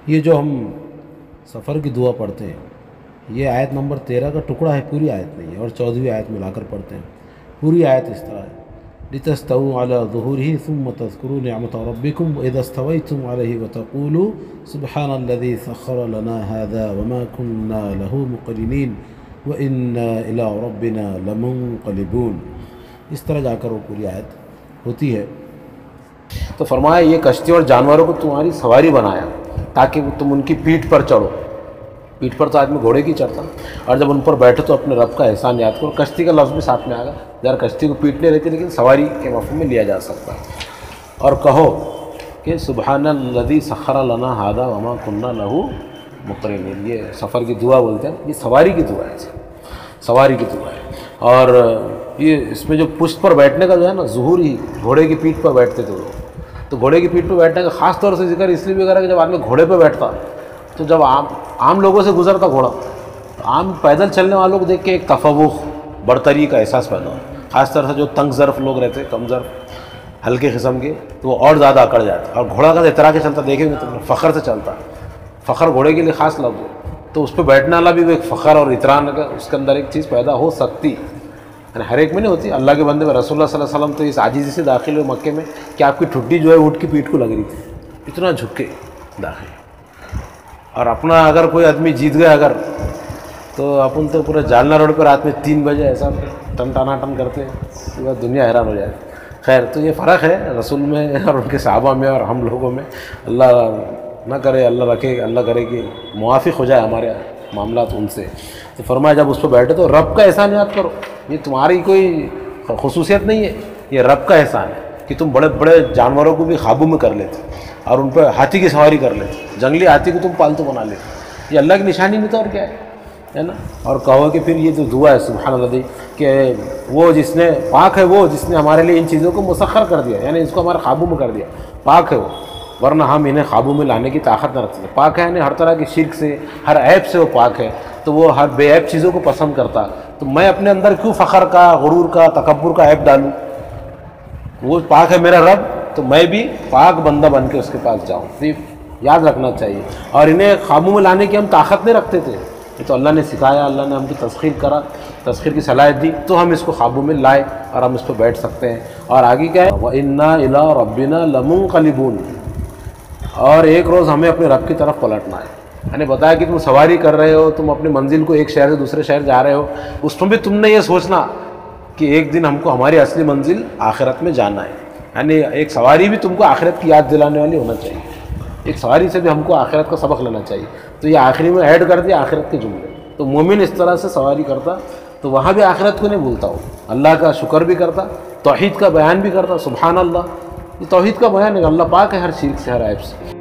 یہ جو ہم سفر کی دعا پڑھتے ہیں یہ آیت نمبر 13 کا ٹکڑا ہے، پوری آیت نہیں ہے، اور 14ویں آیت ملا کر پڑھتے ہیں۔ پوری آیت اس طرح ہے، لِتَسْتَوُوا عَلَى ظُهُورِهِ ثُمَّ تَذْكُرُوا نِعْمَةَ رَبِّكُمْ وَإِذَا اسْتَوَيْتُمْ عَلَيْهِ وَتَقُولُوا سُبْحَانَ الَّذِي سَخَّرَ لَنَا هَذَا وَمَا كُنَّا لَهُ مُقْرِنِينَ وَإِنَّا إِلَىٰ رَبِّنَا لَمُنقَلِبُونَ۔ اس طرح جا کر وہ پوری آیت ہوتی ہے۔ تو فرمایا یہ کشتی اور جانوروں کو تمہاری سواری بنایا تاکہ تم ان کی پیٹھ پر چڑھو۔ پیٹھ پر تو آدمی گھوڑے کی چڑھتا، اور جب ان پر بیٹھو تو اپنے رب کا احسان یاد کرو۔ کشتی کا لفظ بھی ساتھ میں آ گا، ذرا کشتی کو پیٹھ نہیں رہتی لیکن سواری کے مفہوم میں لیا جا سکتا ہے۔ اور کہو کہ سبحان الذی سخر لنا ھذا وما کنا لہ مقرنین، یہ سفر کی دعا بولتے ہیں، یہ سواری کی دعا ہے، سواری کی دعا ہے۔ اور یہ اس میں جو پشت پر بیٹھنے کا جو ہے نا، ظہور ہی گھوڑے کی پیٹھ پر بیٹھتے تھے لوگ، تو گھوڑے کی پیٹھ پہ بیٹھنے کا خاص طور سے ذکر اس لیے بھی کرا کہ جب آدمی گھوڑے پہ بیٹھتا تو جب عام لوگوں سے گزرتا گھوڑا، تو عام پیدل چلنے والوں کو دیکھ کے ایک تفوق، برتری کا احساس پیدا ہوا۔ خاص طور سے جو تنگ ظرف لوگ رہتے، کم ظرف، ہلکے قسم کے، تو وہ اور زیادہ اکڑ جاتے۔ اور گھوڑا کا اطراء کے چلتا دیکھیں گے تو فخر سے چلتا، فخر گھوڑے کے لیے خاص لفظ ہے، تو اس پہ بیٹھنے والا بھی وہ ایک فخر اور اطراء کا اس کے اندر ایک چیز پیدا ہو سکتی، یعنی ہر ایک میں نہیں ہوتی۔ اللہ کے بندے میں رسول اللہ صلی اللہ علیہ وسلم تو اس عاجزی سے داخل ہوئے مکے میں کہ آپ کی ٹھڈی جو ہے اونٹ کی پیٹھ کو لگ رہی تھی، اتنا جھک کے داخل۔ اور اپنا اگر کوئی آدمی جیت گیا اگر، تو اپن تو پورے جالنا روڈ پہ رات میں 3 بجے ایسا ٹن ٹانا ٹن کرتے ہیں، یہ دنیا حیران ہو جائے۔ خیر، تو یہ فرق ہے رسول میں اور ان کے صحابہ میں اور ہم لوگوں میں۔ اللہ نہ کرے، اللہ رکھے، اللہ کرے کہ موافق ہو جائے ہمارے معاملات ان سے۔ تو فرمایا جب اس پہ بیٹھے تو رب کا احسان یاد کرو، یہ تمہاری کوئی خصوصیت نہیں ہے، یہ رب کا احسان ہے کہ تم بڑے بڑے جانوروں کو بھی قابو میں کر لیتے اور ان پہ ہاتھی کی سواری کر لیتے، جنگلی ہاتھی کو تم پالتو بنا لیتے، یہ اللہ کی نشانی نہیں تو اور کیا ہے نا۔ اور کہو کہ پھر یہ جو دعا ہے سبحان اللہ، کہ وہ جس نے پاک ہے، وہ جس نے ہمارے لیے ان چیزوں کو مسخر کر دیا، یعنی اس کو ہمارے قابو میں کر دیا، پاک ہے وہ، ورنہ ہم انہیں قابو میں لانے کی طاقت نہ رکھتے۔ پاک ہے یعنی ہر طرح کی شرک سے، ہر عیب سے وہ پاک ہے، تو وہ ہر بے عیب چیزوں کو پسند کرتا، تو میں اپنے اندر کیوں فخر کا، غرور کا، تکبر کا عیب ڈالوں؟ وہ پاک ہے میرا رب، تو میں بھی پاک بندہ بن کے اس کے پاس جاؤں، یاد رکھنا چاہیے۔ اور انہیں قابو میں لانے کی ہم طاقت نہیں رکھتے تھے، یہ تو اللہ نے سکھایا، اللہ نے ہم کی تسخیر کی صلاحیت دی، تو ہم اس کو قابو میں لائے اور ہم اس پہ بیٹھ سکتے ہیں۔ اور آگے کیا ہے، وَإِنَّا إِلَىٰ رَبِّنَا لَمُنقَلِبُونَ، اور ایک روز ہمیں اپنے رب کی طرف پلٹنا ہے۔ میں نے بتایا کہ تم سواری کر رہے ہو، تم اپنی منزل کو ایک شہر سے دوسرے شہر جا رہے ہو، اس میں بھی تم نے یہ سوچنا کہ ایک دن ہم کو ہماری اصلی منزل آخرت میں جانا ہے، یعنی ایک سواری بھی تم کو آخرت کی یاد دلانے والی ہونا چاہیے، ایک سواری سے بھی ہم کو آخرت کا سبق لینا چاہیے۔ تو یہ آخری میں ایڈ کر دیا آخرت کے جملے، تو مومن اس طرح سے سواری کرتا تو وہاں بھی آخرت کو نہیں بھولتا، ہو اللہ کا شکر بھی کرتا، توحید کا بیان بھی کرتا، سبحان اللہ، یہ توحید کا بیان ہے، اللہ پاک ہے ہر شرک سے، ہر عیب سے۔